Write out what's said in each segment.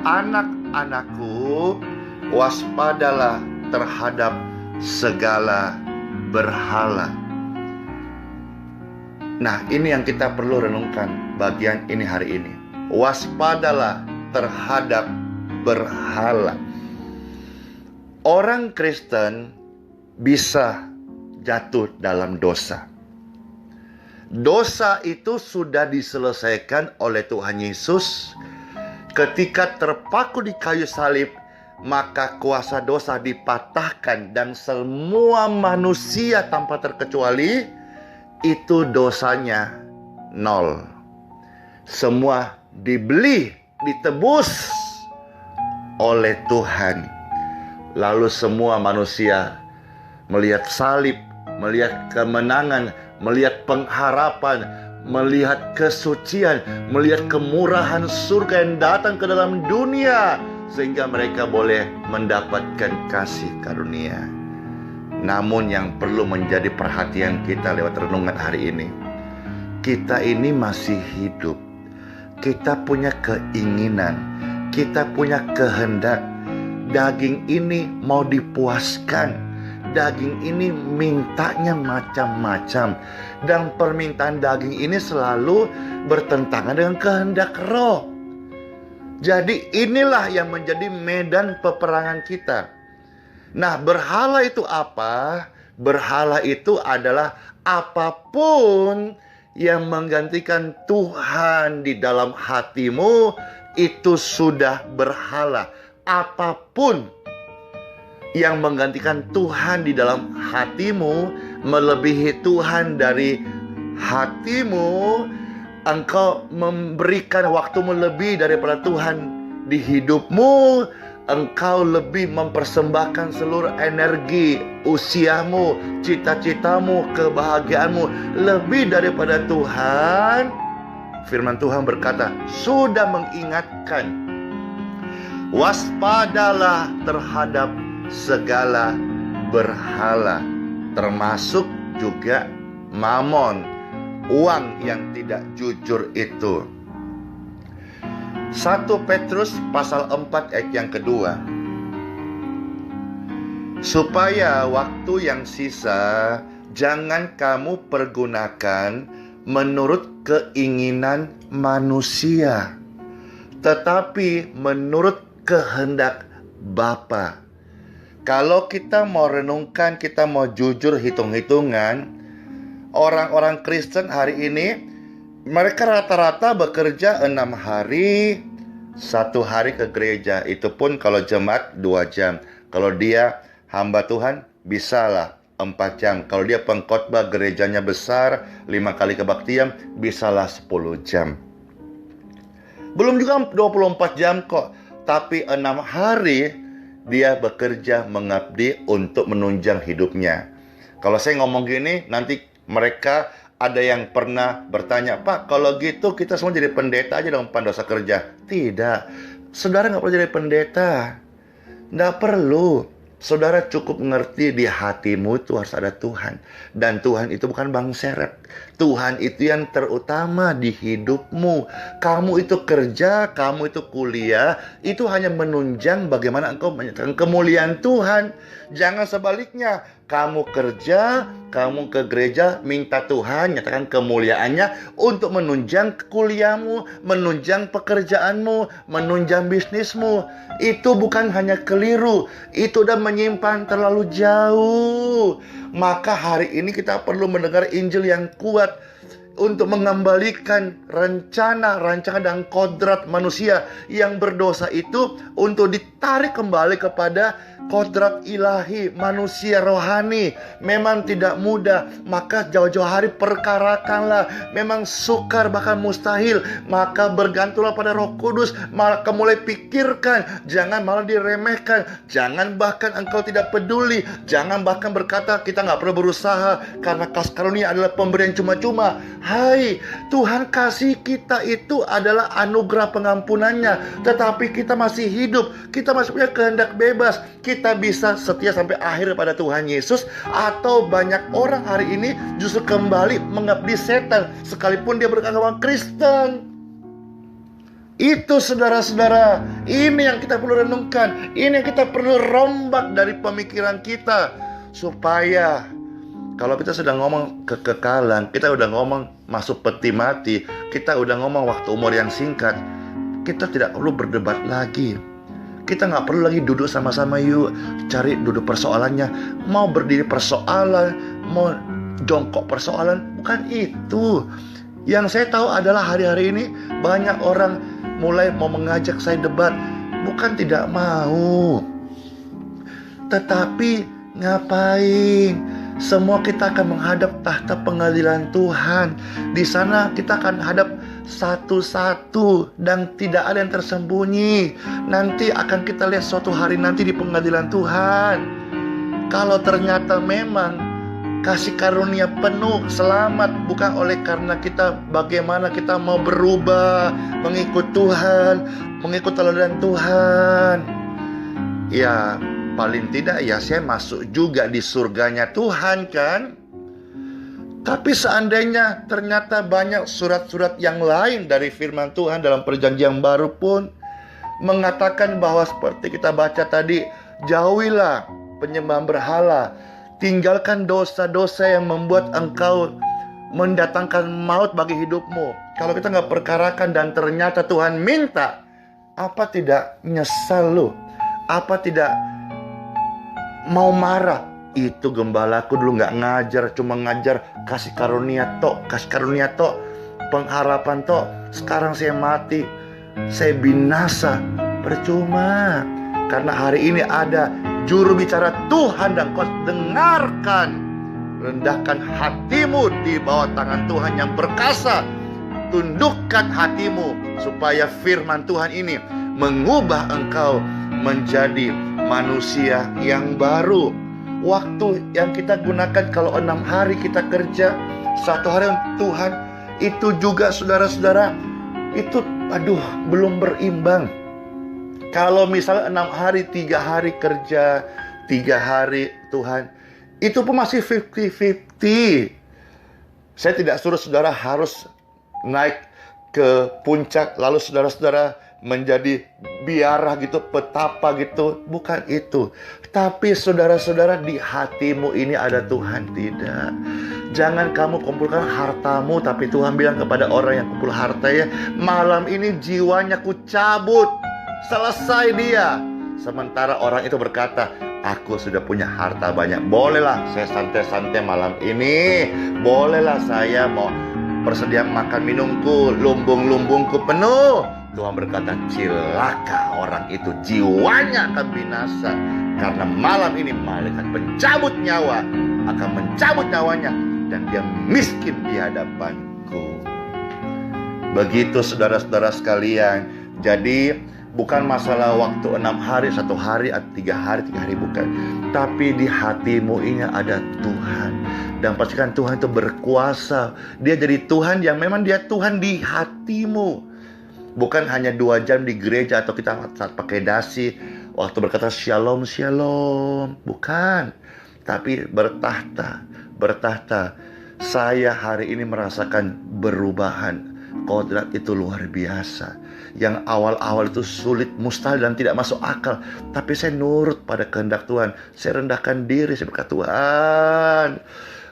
Anak-anakku, waspadalah terhadap segala berhala. Nah, ini yang kita perlu renungkan bagian ini hari ini. Waspadalah terhadap berhala. Orang Kristen bisa jatuh dalam dosa. Dosa itu sudah diselesaikan oleh Tuhan Yesus ketika terpaku di kayu salib. Maka kuasa dosa dipatahkan dan semua manusia tanpa terkecuali itu dosanya nol. Semua dibeli, ditebus oleh Tuhan. Lalu semua manusia melihat salib, melihat kemenangan, melihat pengharapan, melihat kesucian, melihat kemurahan surga yang datang ke dalam dunia, sehingga mereka boleh mendapatkan kasih karunia. Namun yang perlu menjadi perhatian kita lewat renungan hari ini, kita ini masih hidup. Kita punya keinginan, kita punya kehendak. Daging ini mau dipuaskan. Daging ini mintanya macam-macam. Dan permintaan daging ini selalu bertentangan dengan kehendak roh. Jadi inilah yang menjadi medan peperangan kita. Nah, berhala itu apa? Berhala itu adalah apapun yang menggantikan Tuhan di dalam hatimu, itu sudah berhala. Apapun yang menggantikan Tuhan di dalam hatimu, melebihi Tuhan dari hatimu, engkau memberikan waktumu lebih daripada Tuhan di hidupmu, engkau lebih mempersembahkan seluruh energi, usiamu, cita-citamu, kebahagiaanmu lebih daripada Tuhan. Firman Tuhan berkata, sudah mengingatkan, waspadalah terhadap segala berhala, termasuk juga mamon, uang yang tidak jujur itu. 1 Petrus pasal 4 ayat yang kedua. Supaya waktu yang sisa jangan kamu pergunakan menurut keinginan manusia, tetapi menurut kehendak Bapa. Kalau kita mau renungkan, kita mau jujur hitung-hitungan, orang-orang Kristen hari ini, mereka rata-rata bekerja 6 hari, 1 hari ke gereja. Itu pun kalau jemaat 2 jam. Kalau dia hamba Tuhan, bisalah 4 jam. Kalau dia pengkhotbah gerejanya besar, 5 kali kebaktian, bisalah 10 jam. Belum juga 24 jam kok. Tapi 6 hari dia bekerja mengabdi untuk menunjang hidupnya. Kalau saya ngomong gini, nanti mereka ada yang pernah bertanya, Pak, kalau gitu kita semua jadi pendeta aja dong, Pandosa kerja. Tidak, saudara nggak perlu jadi pendeta. Nggak perlu. Saudara cukup ngerti di hatimu itu harus ada Tuhan. Dan Tuhan itu bukan bang seret. Tuhan itu yang terutama di hidupmu. Kamu itu kerja, kamu itu kuliah, itu hanya menunjang bagaimana engkau menyatakan kemuliaan Tuhan. Jangan sebaliknya. Kamu kerja, kamu ke gereja, minta Tuhan nyatakan kemuliaannya untuk menunjang kuliahmu, menunjang pekerjaanmu, menunjang bisnismu. Itu bukan hanya keliru, itu udah menyimpan terlalu jauh. Maka hari ini kita perlu mendengar Injil yang kuat untuk mengembalikan rancangan dan kodrat manusia yang berdosa itu, untuk ditarik kembali kepada kodrat ilahi manusia rohani. Memang tidak mudah, maka jauh-jauh hari perkarakanlah. Memang sukar bahkan mustahil, maka bergantunglah pada Roh Kudus. Maka mulai pikirkan, jangan malah diremehkan, jangan bahkan engkau tidak peduli, jangan bahkan berkata kita nggak perlu berusaha karena kasih karunia adalah pemberian cuma-cuma. Hai, Tuhan kasih kita itu adalah anugerah pengampunannya. Tetapi kita masih hidup, kita masih punya kehendak bebas. Kita bisa setia sampai akhir pada Tuhan Yesus. Atau banyak orang hari ini justru kembali mengabdi setan, sekalipun dia beragama Kristen. Itu saudara-saudara, ini yang kita perlu renungkan, ini yang kita perlu rombak dari pemikiran kita, supaya kalau kita sedang ngomong kekekalan, kita udah ngomong masuk peti mati, kita udah ngomong waktu umur yang singkat, kita tidak perlu berdebat lagi. Kita nggak perlu lagi duduk sama-sama, yuk cari duduk persoalannya. Mau berdiri persoalan, mau jongkok persoalan, bukan itu. Yang saya tahu adalah hari-hari ini banyak orang mulai mau mengajak saya debat. Bukan tidak mau, tetapi ngapain? Semua kita akan menghadap tahta pengadilan Tuhan. Di sana kita akan hadap satu-satu dan tidak ada yang tersembunyi. Nanti akan kita lihat suatu hari nanti di pengadilan Tuhan. Kalau ternyata memang kasih karunia penuh selamat bukan oleh karena kita bagaimana kita mau berubah, mengikut Tuhan, mengikut teladan Tuhan, ya paling tidak ya saya masuk juga di surganya Tuhan kan. Tapi seandainya ternyata banyak surat-surat yang lain dari firman Tuhan dalam perjanjian baru pun mengatakan bahwa seperti kita baca tadi, jauhilah penyembahan berhala, tinggalkan dosa-dosa yang membuat engkau mendatangkan maut bagi hidupmu. Kalau kita nggak perkarakan dan ternyata Tuhan minta, apa tidak nyesal lu? Apa tidak mau marah? Itu gembalaku dulu nggak ngajar, cuma ngajar kasih karunia tok, pengharapan tok. Sekarang saya mati, saya binasa, percuma. Karena hari ini ada juru bicara Tuhan dan kau dengarkan. Rendahkan hatimu di bawah tangan Tuhan yang perkasa. Tundukkan hatimu supaya firman Tuhan ini mengubah engkau menjadi manusia yang baru. Waktu yang kita gunakan kalau 6 hari kita kerja, 1 hari untuk Tuhan, itu juga saudara-saudara, itu belum berimbang. Kalau misalnya 6 hari, 3 hari kerja, 3 hari Tuhan, itu pun masih 50-50. Saya tidak suruh saudara harus naik ke puncak, lalu saudara-saudara menjadi biara gitu, petapa gitu. Bukan itu. Tapi saudara-saudara, di hatimu ini ada Tuhan, tidak. Jangan kamu kumpulkan hartamu, tapi Tuhan bilang kepada orang yang kumpul harta, ya, malam ini jiwanya ku cabut. Selesai dia. Sementara orang itu berkata, aku sudah punya harta banyak, bolehlah saya santai-santai malam ini, bolehlah saya mau bersedia makan minumku, lumbung-lumbungku penuh. Tuhan berkata, celaka orang itu, jiwanya akan binasa. Karena malam ini malaikat pencabut nyawa akan mencabut nyawanya, dan dia miskin di hadapanku. Begitu saudara-saudara sekalian. Jadi bukan masalah waktu 6 hari, 1 hari, 3 hari bukan. Tapi di hatimu ini ada Tuhan. Dan pastikan Tuhan itu berkuasa. Dia jadi Tuhan yang memang dia Tuhan di hatimu. Bukan hanya 2 jam di gereja atau kita saat pakai dasi, waktu berkata shalom, shalom. Bukan. Tapi bertahta. Saya hari ini merasakan perubahan. Kodrat itu luar biasa. Yang awal-awal itu sulit, mustahil dan tidak masuk akal. Tapi saya nurut pada kehendak Tuhan. Saya rendahkan diri, saya berkata, Tuhan,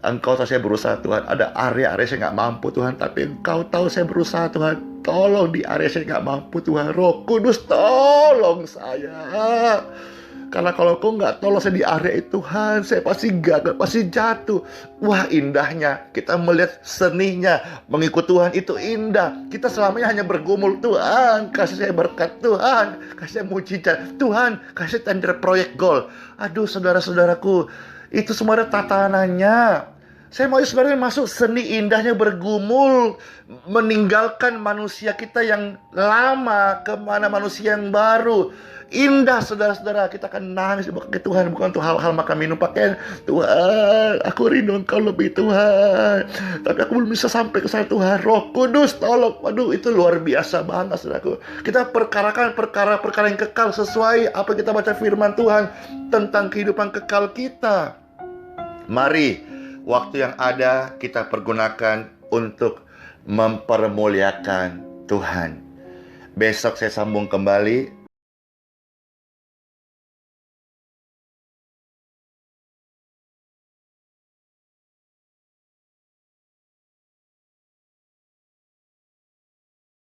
Engkau tahu saya berusaha Tuhan. Ada area-area saya nggak mampu Tuhan, tapi Engkau tahu saya berusaha Tuhan. Tolong di area saya nggak mampu Tuhan. Roh Kudus tolong saya. Karena kalau Kau nggak tolong saya di area itu Tuhan, saya pasti gagal, pasti jatuh. Wah, indahnya kita melihat seninya mengikut Tuhan, itu indah. Kita selamanya hanya bergumul, Tuhan kasih saya berkat, Tuhan kasih saya mujizat, Tuhan kasih tender proyek goal. Aduh saudara-saudaraku, itu semua ada tatanannya. Saya mau sebenarnya masuk seni indahnya bergumul, meninggalkan manusia kita yang lama, kemana manusia yang baru. Indah saudara-saudara, kita akan nangis ke Tuhan, bukan untuk hal-hal makan minum pakaian. Tuhan, aku rindu Engkau lebih Tuhan, tapi aku belum bisa sampai ke sana Tuhan. Roh Kudus tolong. Waduh, itu luar biasa banget saudaraku. Kita perkarakan perkara-perkara yang kekal sesuai apa kita baca firman Tuhan tentang kehidupan kekal kita. Mari waktu yang ada kita pergunakan untuk mempermuliakan Tuhan. Besok saya sambung kembali.